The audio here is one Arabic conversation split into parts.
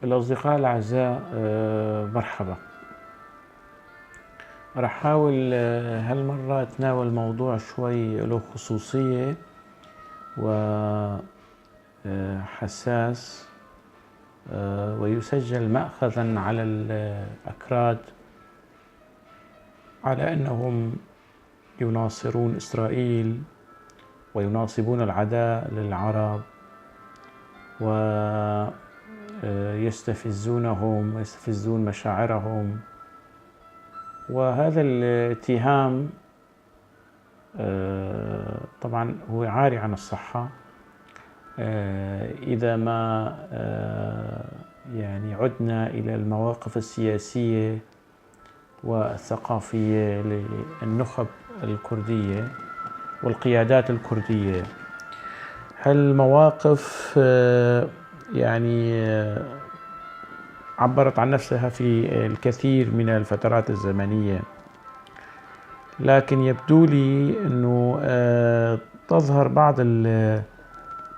الأصدقاء الأعزاء، مرحبا. راح أحاول هالمرة أتناول موضوع شوي له خصوصية وحساس، ويسجل مأخذا على الأكراد على أنهم يناصرون إسرائيل ويناصبون العداء للعرب ويستفزونهم ويستفزون مشاعرهم. وهذا الاتهام طبعا هو عاري عن الصحة إذا ما يعني عدنا إلى المواقف السياسية والثقافية للنخب الكردية والقيادات الكردية. هالمواقف يعني عبرت عن نفسها في الكثير من الفترات الزمنية، لكن يبدو لي أنه تظهر بعض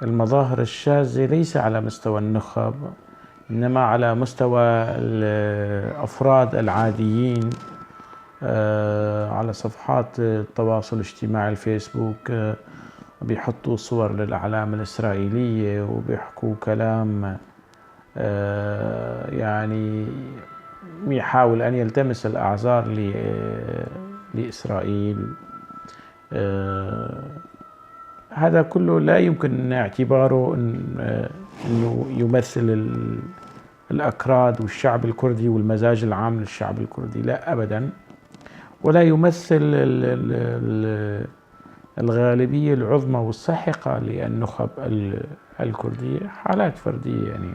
المظاهر الشاذة ليس على مستوى النخب، إنما على مستوى الأفراد العاديين على صفحات التواصل الاجتماعي الفيسبوك. بيحطوا صور للأعلام الإسرائيلية وبيحكوا كلام يعني يحاول أن يلتمس الأعذار لإسرائيل. هذا كله لا يمكن اعتباره أنه يمثل الأكراد والشعب الكردي والمزاج العام للشعب الكردي، لا أبدا، ولا يمثل الغالبية العظمى والساحقة للنخب الكردية. حالات فردية يعني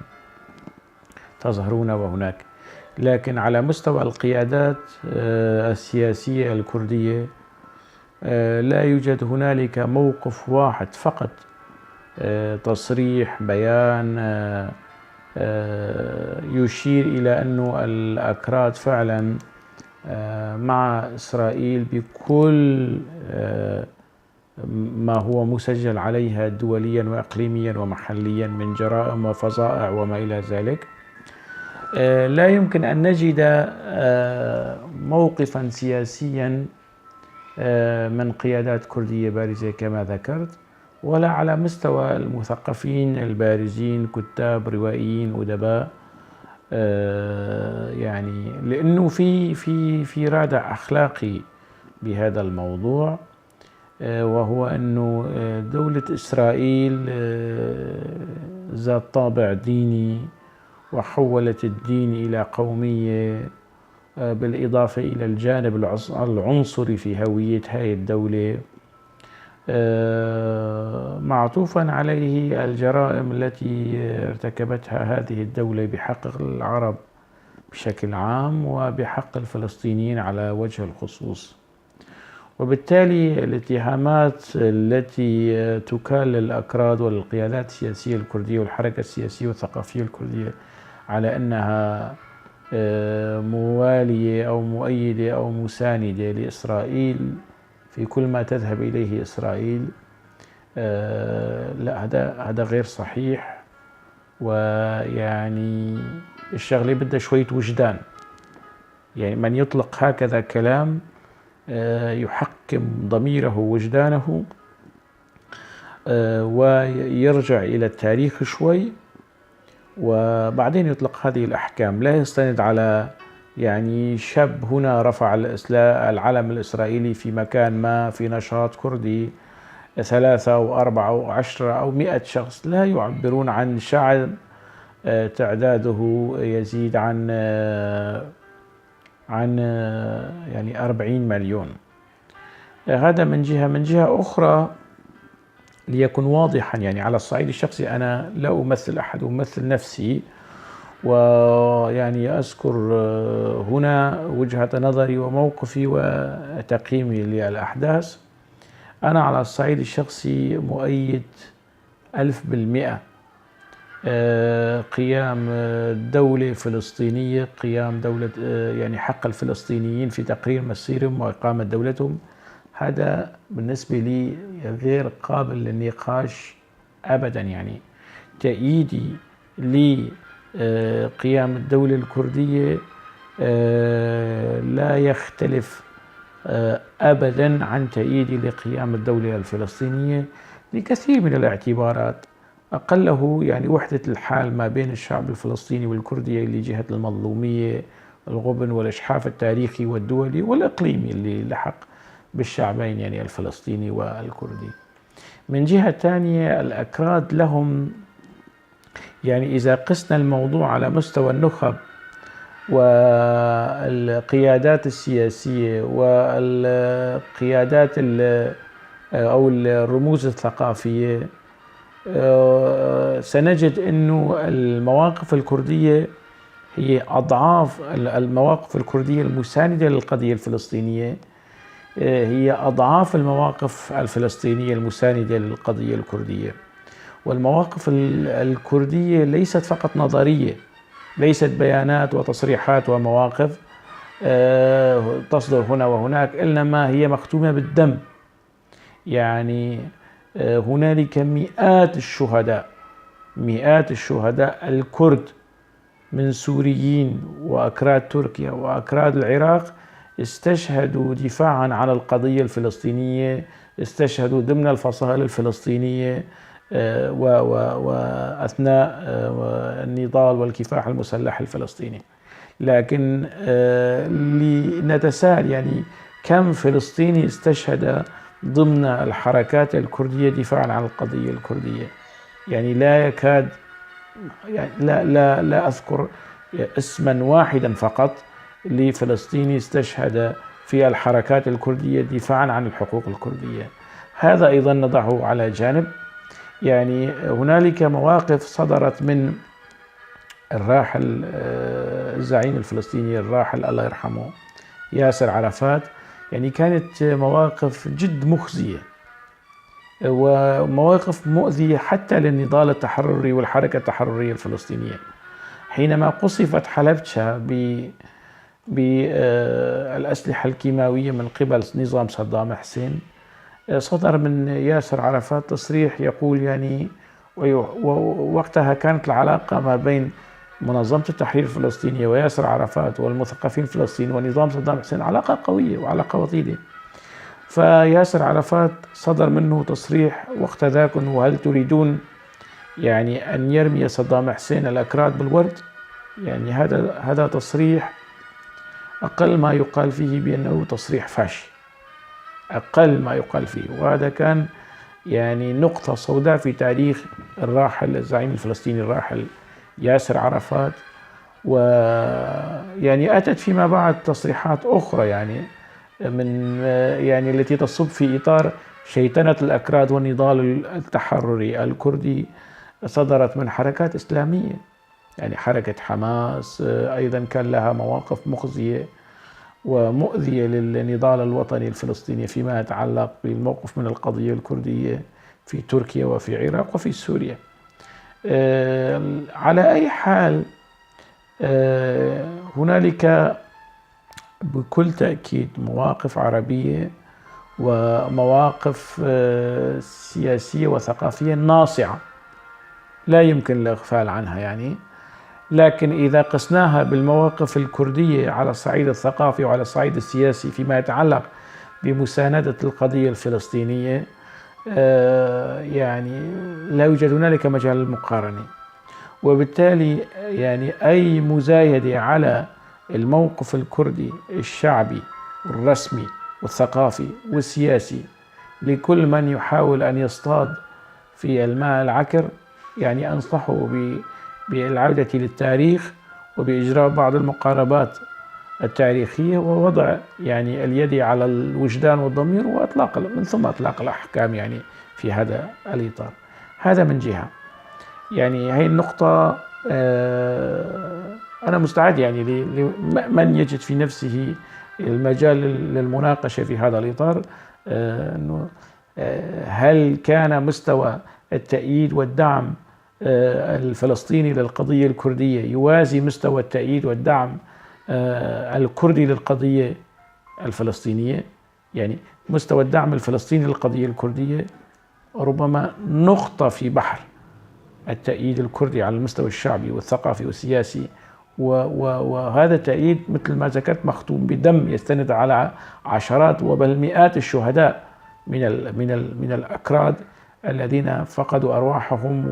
تظهر هنا وهناك، لكن على مستوى القيادات السياسية الكردية لا يوجد هنالك موقف واحد فقط، تصريح، بيان يشير إلى أنه الأكراد فعلا مع إسرائيل بكل ما هو مسجل عليها دوليا وإقليميا ومحليا من جرائم وفظائع وما إلى ذلك. لا يمكن أن نجد موقفا سياسيا من قيادات كردية بارزة كما ذكرت، ولا على مستوى المثقفين البارزين، كتاب، روائيين، أدباء، يعني لأنه في رادع أخلاقي بهذا الموضوع، وهو أنه دولة إسرائيل ذات طابع ديني وحولت الدين إلى قومية، بالإضافة إلى الجانب العنصري في هوية هذه الدولة، معطوفا عليه الجرائم التي ارتكبتها هذه الدولة بحق العرب بشكل عام وبحق الفلسطينيين على وجه الخصوص. وبالتالي الاتهامات التي تكال للأكراد والقيادات السياسية الكردية والحركة السياسية والثقافية الكردية على أنها موالية أو مؤيدة أو مساندة لإسرائيل في كل ما تذهب إليه إسرائيل، لا، هذا غير صحيح. ويعني الشغلة بدها شوية وجدان، يعني من يطلق هكذا كلام يحكم ضميره ووجدانه ويرجع إلى التاريخ شوي، وبعدين يطلق هذه الأحكام. لا يستند على يعني شاب هنا رفع العلم الإسرائيلي في مكان ما في نشاط كردي 3 أو 4 أو 10 أو 100 شخص، لا يعبرون عن شعب تعداده يزيد عن يعني 40 مليون. هذا من جهة. من جهة أخرى، ليكن واضحا، يعني على الصعيد الشخصي أنا لا أمثل أحد، أمثل نفسي، ويعني أذكر هنا وجهة نظري وموقفي وتقييمي للأحداث. أنا على الصعيد الشخصي مؤيد 1000% قيام دولة فلسطينية، قيام دولة يعني حق الفلسطينيين في تقرير مصيرهم وإقامة دولتهم. هذا بالنسبة لي غير قابل للنقاش أبدا. يعني تأييدي قيام الدولة الكردية لا يختلف أبدا عن تأييدي لقيام الدولة الفلسطينية لكثير من الاعتبارات، أقله يعني وحدة الحال ما بين الشعب الفلسطيني والكردي لجهة المظلومية، الغبن والإجحاف التاريخي والدولي والإقليمي اللي لحق بالشعبين يعني الفلسطيني والكردي. من جهة ثانية الأكراد لهم يعني إذا قسنا الموضوع على مستوى النخب والقيادات السياسية والقيادات أو الرموز الثقافية، سنجد أنه المواقف الكردية هي أضعاف المواقف الكردية المساندة للقضية الفلسطينية، هي أضعاف المواقف الفلسطينية المساندة للقضية الكردية. والمواقف الكردية ليست فقط نظرية، ليست بيانات وتصريحات ومواقف تصدر هنا وهناك، إنما هي مختومة بالدم. يعني هنالك مئات الشهداء الكرد من سوريين وأكراد تركيا وأكراد العراق استشهدوا دفاعا عن القضية الفلسطينية، استشهدوا ضمن الفصائل الفلسطينية وأثناء النضال والكفاح المسلح الفلسطيني. لكن لنتساءل يعني كم فلسطيني استشهد ضمن الحركات الكردية دفاعا عن القضية الكردية؟ يعني لا يكاد، يعني لا أذكر اسما واحدا فقط لفلسطيني استشهد في الحركات الكردية دفاعا عن الحقوق الكردية. هذا أيضا نضعه على جانب. يعني هنالك مواقف صدرت من الراحل الزعيم الفلسطيني الراحل الله يرحمه ياسر عرفات، يعني كانت مواقف جد مخزية ومواقف مؤذية حتى للنضال التحرري والحركة التحررية الفلسطينية. حينما قصفت حلبشة بالأسلحة الكيماوية من قبل نظام صدام حسين، صدر من ياسر عرفات تصريح يقول يعني، ووقتها كانت العلاقة ما بين منظمة التحرير الفلسطينية وياسر عرفات والمثقفين الفلسطينيين ونظام صدام حسين علاقة قوية وعلاقة وطيدة. فياسر عرفات صدر منه تصريح وقت ذاك انه هل تريدون يعني ان يرمي صدام حسين الأكراد بالورد؟ يعني هذا تصريح أقل ما يقال فيه بأنه تصريح فاشي، أقل ما يقال فيه. وهذا كان يعني نقطة سوداء في تاريخ الراحل الزعيم الفلسطيني الراحل ياسر عرفات. ويعني أتت فيما بعد تصريحات أخرى يعني يعني التي تصب في إطار شيطنة الأكراد والنضال التحرري الكردي، صدرت من حركات إسلامية. يعني حركة حماس أيضا كان لها مواقف مخزية ومؤذية للنضال الوطني الفلسطيني فيما يتعلق بالموقف من القضية الكردية في تركيا وفي العراق وفي سوريا. على أي حال هنالك بكل تأكيد مواقف عربية ومواقف سياسية وثقافية ناصعة لا يمكن الإغفال عنها يعني. لكن إذا قسناها بالمواقف الكردية على الصعيد الثقافي وعلى الصعيد السياسي فيما يتعلق بمساندة القضية الفلسطينية، يعني لا يوجد هنالك مجال للمقارنة. وبالتالي يعني أي مزايدة على الموقف الكردي الشعبي والرسمي والثقافي والسياسي لكل من يحاول أن يصطاد في الماء العكر، يعني أنصحه بالعودة للتاريخ وبإجراء بعض المقاربات التاريخية ووضع يعني اليد على الوجدان والضمير وإطلاق من ثم إطلاق الأحكام يعني في هذا الإطار. هذا من جهة. يعني هي النقطة أنا مستعد يعني لمن يجد في نفسه المجال للمناقشة في هذا الإطار، أنه هل كان مستوى التأييد والدعم الفلسطيني للقضية الكردية يوازي مستوى التأييد والدعم الكردي للقضية الفلسطينية؟ يعني مستوى الدعم الفلسطيني للقضية الكردية ربما نقطة في بحر، التأييد الكردي على المستوى الشعبي والثقافي والسياسي، وهذا التأييد مثل ما ذكرت مختوم بدم، يستند على عشرات وبل مئات الشهداء من الأكراد الذين فقدوا أرواحهم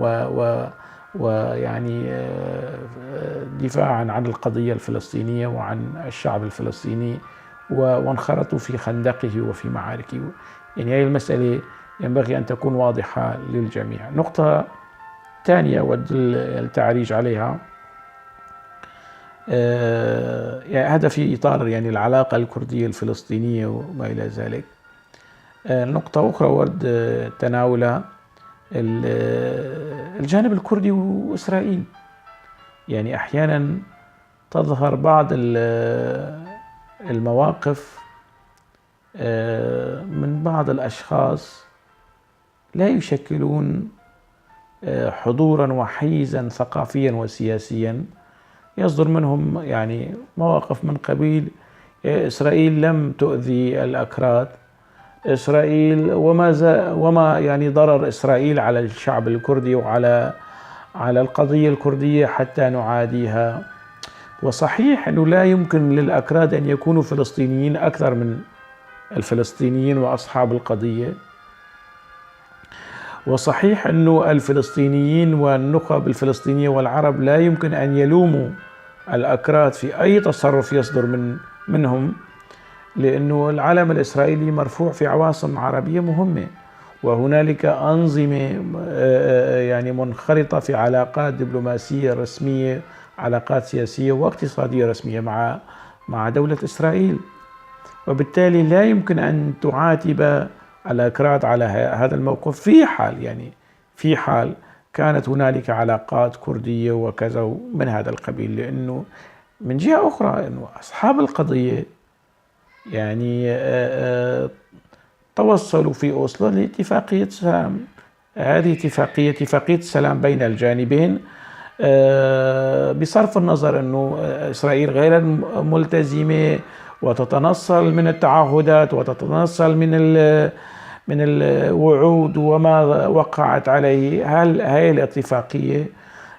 ويعني دفاعا عن القضية الفلسطينية وعن الشعب الفلسطيني، وانخرطوا في خندقه وفي معاركه. يعني هذه المسألة ينبغي أن تكون واضحة للجميع. نقطة ثانية أود التعريج عليها، يعني هذا في إطار يعني العلاقة الكردية الفلسطينية وما إلى ذلك. نقطة أخرى أود تناولها، الجانب الكردي وإسرائيل. يعني أحيانا تظهر بعض المواقف من بعض الأشخاص لا يشكلون حضورا وحيزا ثقافيا وسياسيا، يصدر منهم يعني مواقف من قبيل إسرائيل لم تؤذي الأكراد، إسرائيل وما يعني ضرر إسرائيل على الشعب الكردي وعلى القضية الكردية حتى نعاديها. وصحيح أنه لا يمكن للأكراد أن يكونوا فلسطينيين أكثر من الفلسطينيين وأصحاب القضية، وصحيح أنه الفلسطينيين والنخب الفلسطينية والعرب لا يمكن أن يلوموا الأكراد في أي تصرف يصدر منهم، لأنه العلم الإسرائيلي مرفوع في عواصم عربية مهمة، وهنالك أنظمة يعني منخرطة في علاقات دبلوماسية رسمية، علاقات سياسية واقتصادية رسمية مع دولة إسرائيل. وبالتالي لا يمكن أن تعاتب الأكراد على هذا الموقف في حال كانت هنالك علاقات كردية وكذا من هذا القبيل. لأنه من جهة أخرى أنه أصحاب القضية يعني توصلوا في أوسلو لاتفاقية سلام. هذه اتفاقية السلام بين الجانبين، بصرف النظر أنه إسرائيل غير ملتزمة وتتنصل من التعهدات وتتنصل من الوعود وما وقعت عليه. هل هذه الاتفاقية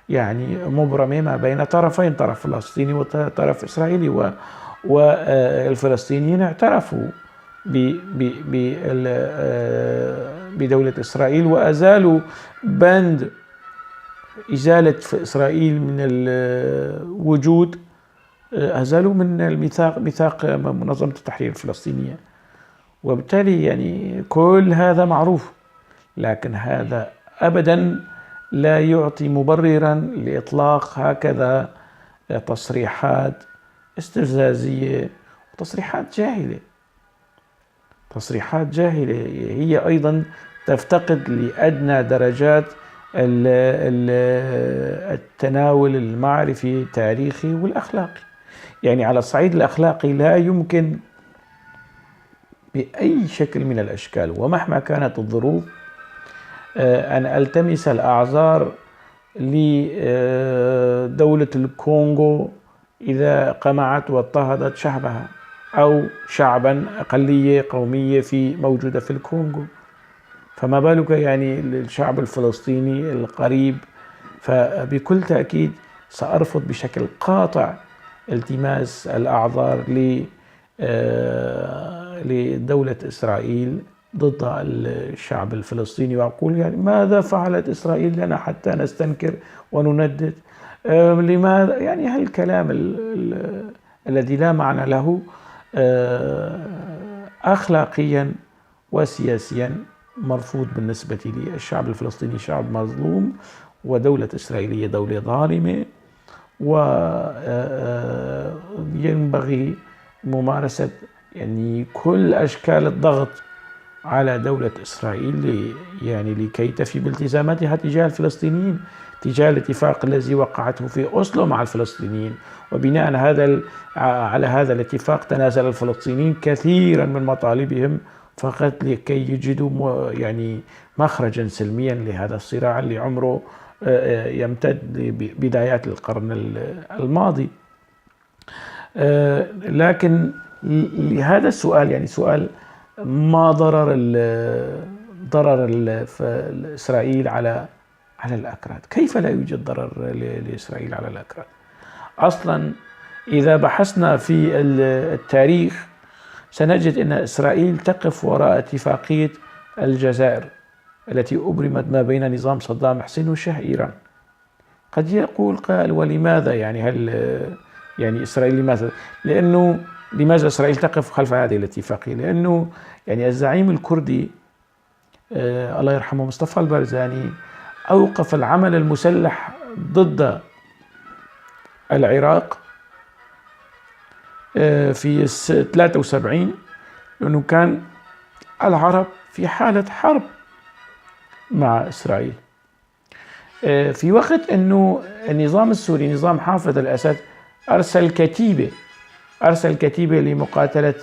يعني مبرمة ما بين طرفين، طرف فلسطيني وطرف إسرائيلي، والفلسطينيين اعترفوا بدولة إسرائيل وأزالوا بند إزالة إسرائيل من الوجود، أزالوا من ميثاق منظمة التحرير الفلسطينية. وبالتالي يعني كل هذا معروف، لكن هذا أبدا لا يعطي مبررا لإطلاق هكذا تصريحات استفزازية وتصريحات جاهلة هي أيضا تفتقد لأدنى درجات التناول المعرفي التاريخي والأخلاقي. يعني على الصعيد الأخلاقي لا يمكن بأي شكل من الأشكال ومهما كانت الظروف أن ألتمس الأعذار لدولة الكونغو إذا قمعت واضطهدت شعبها أو شعبا أقلية قومية موجودة في الكونغو، فما بالك يعني الشعب الفلسطيني القريب. فبكل تأكيد سأرفض بشكل قاطع التماس الأعذار لدولة إسرائيل ضد الشعب الفلسطيني، وأقول يعني ماذا فعلت إسرائيل لنا حتى نستنكر ونندد؟ لماذا؟ يعني هالكلام الذي لا معنى له أخلاقيا وسياسيا مرفوض بالنسبة لي. الشعب الفلسطيني شعب مظلوم، ودولة إسرائيلية دولة ظالمة، وينبغي ممارسة يعني كل أشكال الضغط على دولة إسرائيل يعني لكي تفي بالتزاماتها تجاه الفلسطينيين، تجاه الاتفاق الذي وقعته في أوسلو مع الفلسطينيين. وبناء على هذا الاتفاق تنازل الفلسطينيين كثيرا من مطالبهم فقط لكي يجدوا يعني مخرجا سلميا لهذا الصراع اللي عمره يمتد لبدايات القرن الماضي. لكن لهذا السؤال يعني سؤال ما ضرر إسرائيل على على الأكراد. كيف لا يوجد ضرر لإسرائيل على الأكراد؟ أصلا إذا بحثنا في التاريخ سنجد أن إسرائيل تقف وراء اتفاقية الجزائر التي أبرمت ما بين نظام صدام حسين وشاه إيران. قد يقول قائل ولماذا يعني هل يعني إسرائيل لماذا؟ لماذا إسرائيل تقف خلف هذه الاتفاقية؟ لأنه يعني الزعيم الكردي الله يرحمه مصطفى البرزاني أوقف العمل المسلح ضد العراق في 73 لأنه كان العرب في حالة حرب مع إسرائيل، في وقت أنه النظام السوري نظام حافظ الأسد أرسل كتيبة لمقاتلة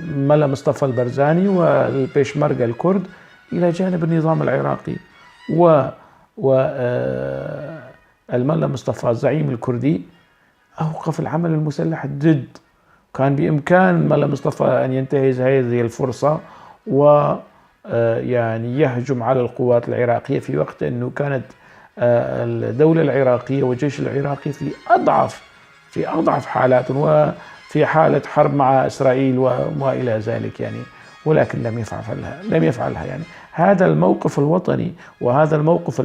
ملا مصطفى البرزاني والبيشمركة الكرد إلى جانب النظام العراقي، الملا مصطفى الزعيم الكردي أوقف العمل المسلح ضد. كان بإمكان ملا مصطفى أن ينتهز هذه الفرصة يعني يهجم على القوات العراقية في وقت أنه كانت الدولة العراقية والجيش العراقي في أضعف حالات وفي حالة حرب مع إسرائيل وإلى ذلك يعني، ولكن لم يفعلها يعني. هذا الموقف الوطني وهذا الموقف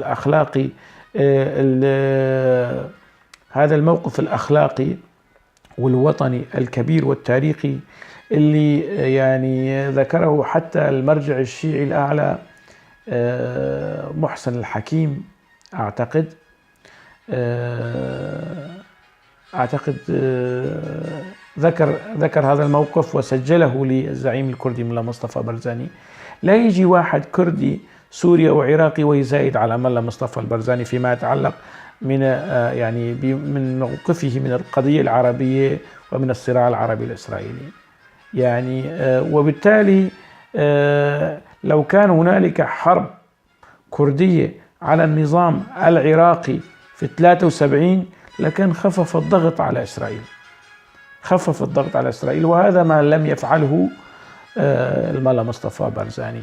الأخلاقي والوطني الكبير والتاريخي اللي يعني ذكره حتى المرجع الشيعي الأعلى محسن الحكيم أعتقد ذكر هذا الموقف وسجله للزعيم الكردي ملا مصطفى برزاني. لا يجي واحد كردي سوري أو عراقي ويزايد على ملا مصطفى البرزاني فيما يتعلق من موقفه من القضية العربية ومن الصراع العربي الإسرائيلي يعني. وبالتالي لو كان هنالك حرب كردية على النظام العراقي في 73 لكان خفف الضغط على إسرائيل، وهذا ما لم يفعله الملا مصطفى برزاني.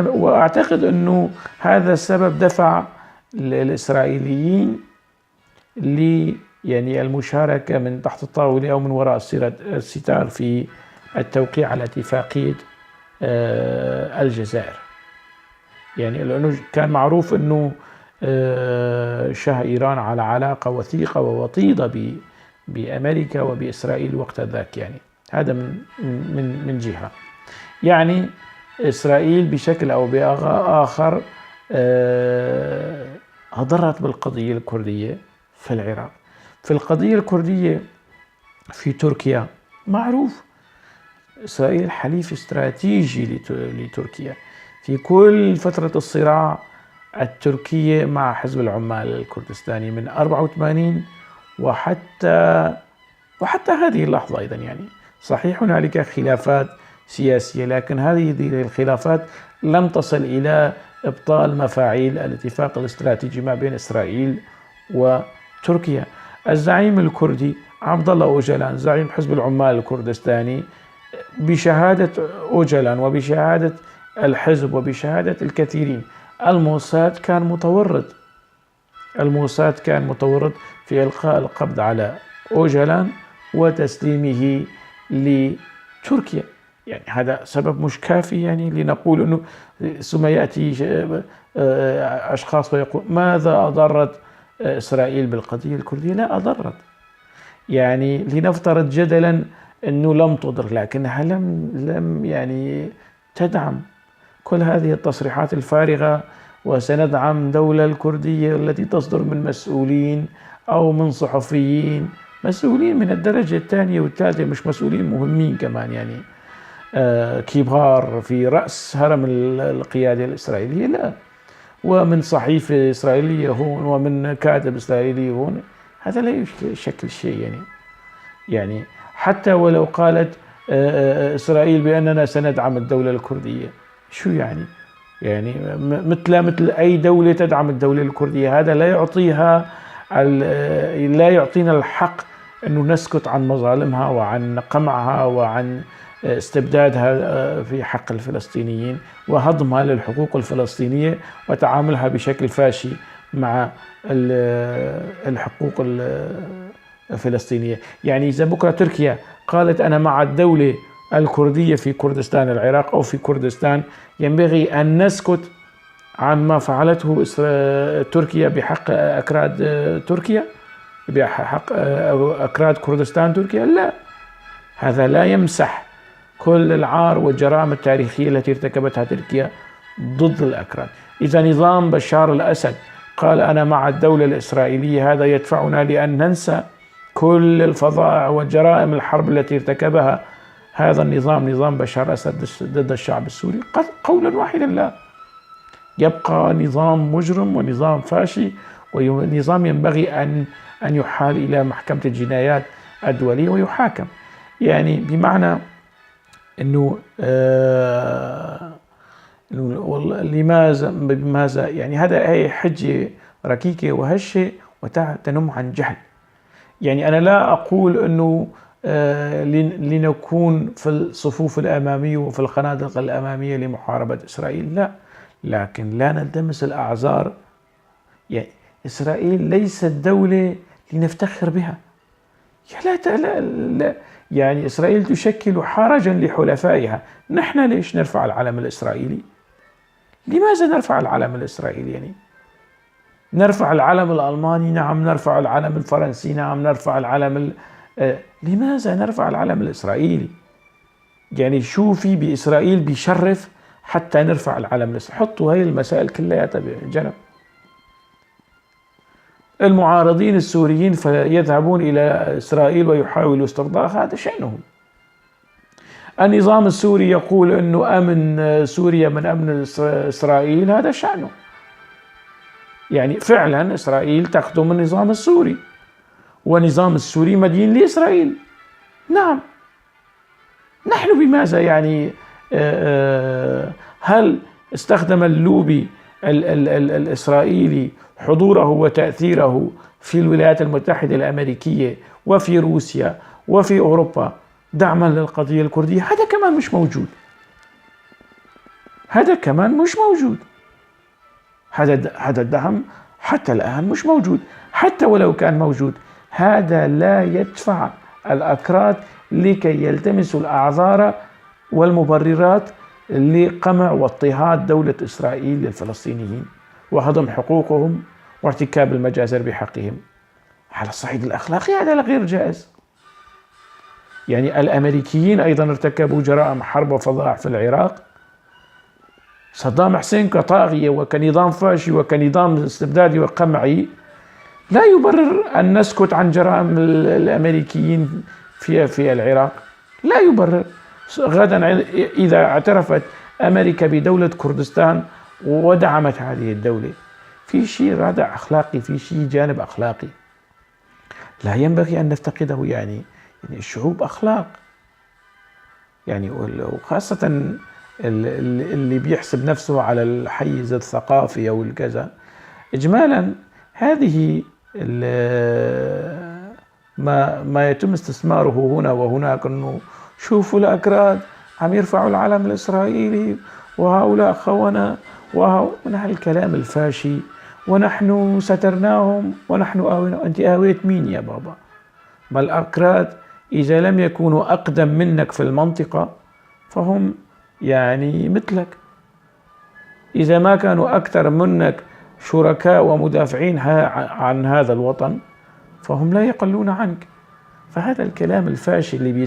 وأعتقد أنه هذا السبب دفع الإسرائيليين يعني المشاركة من تحت الطاولة أو من وراء الستار في التوقيع على اتفاقية الجزائر يعني، لأنه كان معروف أنه شاه إيران على علاقة وثيقة ووطيدة بأمريكا وبإسرائيل وقت ذاك يعني. هذا من جهة يعني. إسرائيل بشكل أو بآخر أضرت بالقضية الكردية في العراق. في القضية الكردية في تركيا معروف إسرائيل حليف استراتيجي لتركيا في كل فترة الصراع التركية مع حزب العمال الكردستاني من 84 وحتى هذه اللحظة أيضا يعني. صحيح هنالك خلافات سياسية لكن هذه الخلافات لم تصل إلى إبطال مفاعيل الاتفاق الاستراتيجي ما بين إسرائيل وتركيا. الزعيم الكردي عبد الله أوجلان زعيم حزب العمال الكردستاني بشهادة أوجلان وبشهادة الحزب وبشهادة الكثيرين الموساد كان متورط في إلقاء القبض على أوجلان وتسليمه لتركيا يعني. هذا سبب مش كافي يعني لنقول أنه ثم يأتي أشخاص ويقول ماذا أضرت إسرائيل بالقضية الكردية؟ لا أضرت يعني. لنفترض جدلا أنه لم تضر لكنها لم يعني تدعم كل هذه التصريحات الفارغة وسندعم دولة الكردية التي تصدر من مسؤولين أو من صحفيين مسؤولين من الدرجة الثانية والثالثة، مش مسؤولين مهمين كمان يعني كبار في رأس هرم القيادة الإسرائيلية، لا، ومن صحيفة إسرائيلية هون ومن كاتب إسرائيلي هون. هذا لا يشكل شيء يعني حتى ولو قالت إسرائيل بأننا سندعم الدولة الكردية، شو يعني مثل أي دولة تدعم الدولة الكردية. هذا لا يعطينا الحق أنه نسكت عن مظالمها وعن قمعها وعن استبدادها في حق الفلسطينيين وهضمها للحقوق الفلسطينية وتعاملها بشكل فاشي مع الحقوق الفلسطينية. يعني إذا بكرة تركيا قالت أنا مع الدولة الكردية في كردستان العراق أو في كردستان، ينبغي أن نسكت عما فعلته تركيا بحق أكراد تركيا، بحق أكراد كردستان تركيا. لا، هذا لا يمسح كل العار والجرائم التاريخية التي ارتكبتها تركيا ضد الأكراد. إذا نظام بشار الأسد قال أنا مع الدولة الإسرائيلية، هذا يدفعنا لأن ننسى كل الفظائع وجرائم الحرب التي ارتكبها هذا النظام، نظام بشار الأسد ضد الشعب السوري. قولا واحدا لا، يبقى نظام مجرم ونظام فاشي ونظام ينبغي أن يحال إلى محكمة الجنايات الدولية ويحاكم. يعني بمعنى أنه لماذا يعني هي حجة ركيكة وهشة وتنم عن جهل. يعني أنا لا أقول أنه لنكون في الصفوف الأمامية وفي الخنادق الأمامية لمحاربة إسرائيل، لا، لكن لا نلتمس الأعذار. يعني إسرائيل ليست دولة لنفتخر بها. لا يعني إسرائيل تشكل حرجا لحلفائها. نحن ليش نرفع العلم الإسرائيلي؟ لماذا نرفع العلم الإسرائيلي؟ يعني نرفع العلم الألماني، نعم، نرفع العلم الفرنسي، نعم، نرفع العلم لماذا نرفع العلم الإسرائيلي؟ يعني شو في بإسرائيل بيشرف حتى نرفع العلم الإسرائيلي؟ حطوا هاي المسائل كلها بجنب. المعارضين السوريين فيذهبون إلى إسرائيل ويحاولوا استرضاءها، هذا شأنهم. النظام السوري يقول أنه أمن سوريا من أمن إسرائيل، هذا شأنه. يعني فعلا إسرائيل تخدم النظام السوري ونظام السوري مدين لإسرائيل. نعم، نحن بماذا يعني هل استخدم اللوبي الإسرائيلي حضوره وتأثيره في الولايات المتحدة الأمريكية وفي روسيا وفي أوروبا دعما للقضية الكردية؟ هذا كمان مش موجود. هذا كمان مش موجود. هذا الدعم حتى الآن مش موجود. حتى ولو كان موجود، هذا لا يدفع الأكراد لكي يلتمسوا الأعذار والمبررات لقمع واضطهاد دولة إسرائيل للفلسطينيين وهضم حقوقهم وارتكاب المجازر بحقهم. على الصعيد الأخلاقي هذا غير جائز. يعني الأمريكيين أيضا ارتكبوا جرائم حرب وفظائع في العراق. صدام حسين كطاغية وكنظام فاشي وكنظام استبدادي وقمعي لا يبرر أن نسكت عن جرائم الأمريكيين في العراق، لا يبرر. غدا إذا اعترفت أمريكا بدولة كردستان ودعمت هذه الدولة، في شيء رادع أخلاقي، في شيء جانب أخلاقي لا ينبغي أن نفتقده. يعني الشعوب أخلاق، يعني وخاصة اللي بيحسب نفسه على الحيز الثقافي أو الكذا. إجمالا هذه ما يتم استثماره هنا وهناك، أنه شوفوا الأكراد عم يرفعوا العلم الإسرائيلي وهؤلاء خونة من هالكلام الفاشي، ونحن سترناهم ونحن آوينا. أنت آويت مين يا بابا؟ ما الأكراد إذا لم يكونوا أقدم منك في المنطقة فهم يعني مثلك، إذا ما كانوا أكثر منك شركاء ومدافعين عن هذا الوطن فهم لا يقلون عنك. فهذا الكلام الفاشل اللي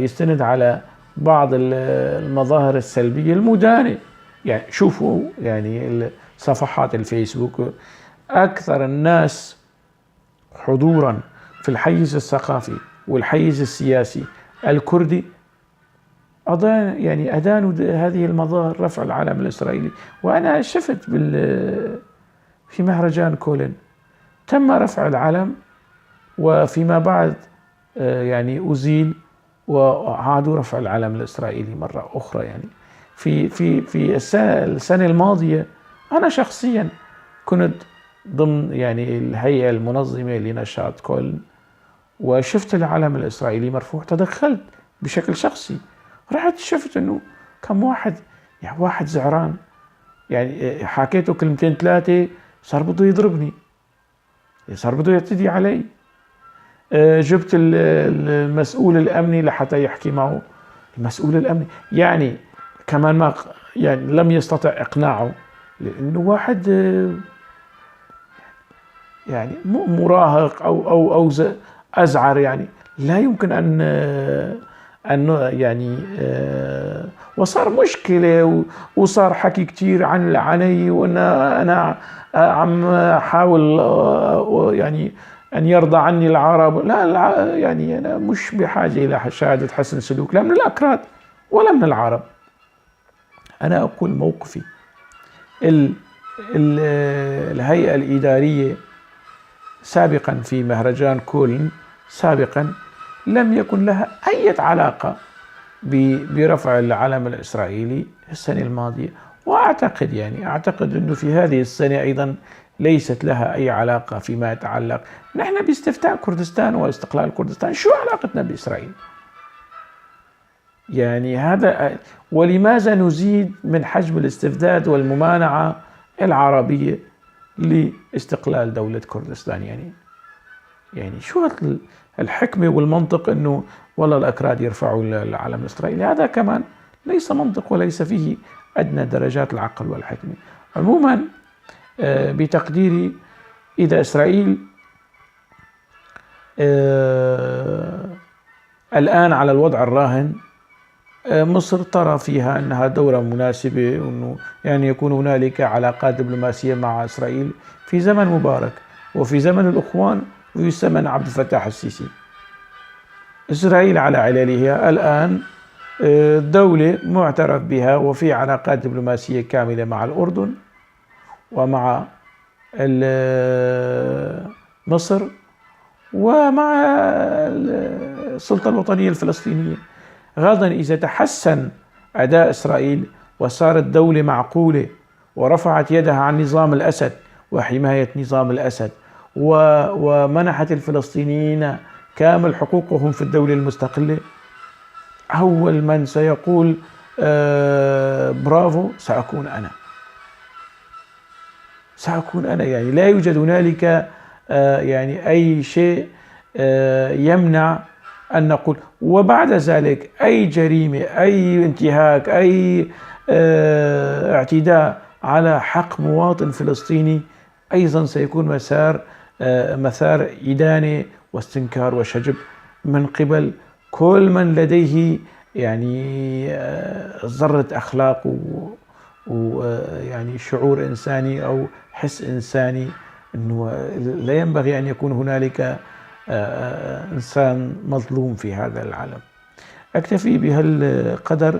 يستند على بعض المظاهر السلبية المدانة. يعني شوفوا يعني صفحات الفيسبوك، أكثر الناس حضورا في الحيز الثقافي والحيز السياسي الكردي أدانوا هذه المظاهر، رفع العلم الإسرائيلي. وأنا شفت في مهرجان كولن تم رفع العلم، وفيما بعد يعني أزيل وعادوا رفع العلم الإسرائيلي مرة أخرى. يعني في السنة الماضية أنا شخصيا كنت ضمن يعني الهيئة المنظمة لنشاط كولن، وشفت العلم الإسرائيلي مرفوع، تدخلت بشكل شخصي. رحت شفت انه كم واحد، يعني واحد زعران، يعني حكيته كلمتين ثلاثة صار بده يضربني، صار بده يعتدي علي. جبت المسؤول الأمني لحتى يحكي معه. المسؤول الأمني يعني كمان ما يعني لم يستطع إقناعه، لأنه واحد يعني مراهق أو أزعر، يعني لا يمكن أن يعني وصار مشكلة، وصار حكي كتير عن علي، وأن أنا عم أحاول يعني أن يرضى عني العرب. لا يعني أنا مش بحاجة إلى شهادة حسن سلوك، لا من الأكراد ولا من العرب. أنا أقول موقفي. الهيئة الإدارية سابقا في مهرجان كولن سابقا لم يكن لها أي علاقة برفع العلم الإسرائيلي السنة الماضية، وأعتقد أعتقد أنه في هذه السنة أيضا ليست لها أي علاقة فيما يتعلق. نحن باستفتاء كردستان واستقلال كردستان، شو علاقتنا بإسرائيل؟ يعني هذا، ولماذا نزيد من حجم الاستبداد والممانعة العربية لاستقلال دولة كردستان؟ يعني شو الحكمة والمنطق انه والله الأكراد يرفعوا العلم الإسرائيلي؟ هذا كمان ليس منطق وليس فيه أدنى درجات العقل والحكمة. عموما بتقديري، إذا إسرائيل الآن على الوضع الراهن، مصر ترى فيها أنها دورة مناسبة، وأنه يعني يكون هنالك علاقات دبلوماسية مع إسرائيل في زمن مبارك وفي زمن الإخوان وفي زمن عبد الفتاح السيسي. إسرائيل على علالها الآن دولة معترف بها وفي علاقات دبلوماسية كاملة مع الأردن ومع مصر ومع السلطة الوطنية الفلسطينية. غدا إذا تحسن أداء إسرائيل وصارت دولة معقولة ورفعت يدها عن نظام الأسد وحماية نظام الأسد ومنحت الفلسطينيين كامل حقوقهم في الدولة المستقلة، أول من سيقول برافو سأكون أنا. يعني لا يوجد هنالك يعني أي شيء يمنع أن نقول. وبعد ذلك أي جريمة، أي انتهاك، أي اعتداء على حق مواطن فلسطيني أيضا سيكون مثار إدانة واستنكار وشجب من قبل كل من لديه يعني ذرة أخلاق ويعني شعور إنساني أو حس إنساني، أنه لا ينبغي أن يكون هنالك إنسان مظلوم في هذا العالم. أكتفي بهالقدر،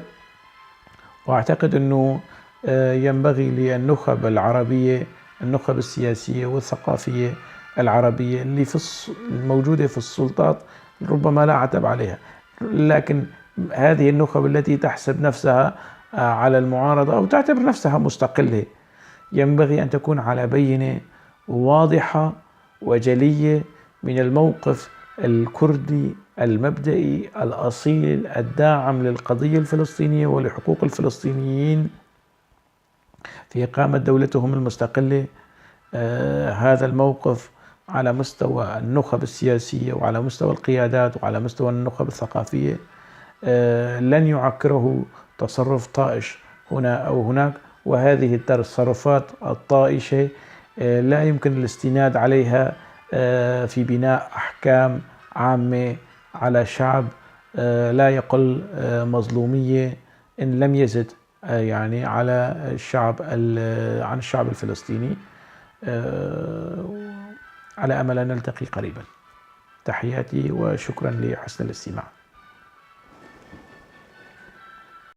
وأعتقد أنه ينبغي للنخب العربية، النخب السياسية والثقافية العربية اللي الموجودة في السلطات، ربما لا أعتب عليها، لكن هذه النخب التي تحسب نفسها على المعارضة أو تعتبر نفسها مستقلة ينبغي أن تكون على بينة واضحة وجلية من الموقف الكردي المبدئي الأصيل الداعم للقضية الفلسطينية ولحقوق الفلسطينيين في إقامة دولتهم المستقلة. هذا الموقف على مستوى النخب السياسية وعلى مستوى القيادات وعلى مستوى النخب الثقافية لن يعكره تصرف طائش هنا أو هناك، وهذه التصرفات الطائشة لا يمكن الاستناد عليها في بناء أحكام عامة على شعب لا يقل مظلومية إن لم يزد يعني على عن الشعب الفلسطيني. على أمل أن نلتقي قريبا. تحياتي وشكرا لحسن الاستماع.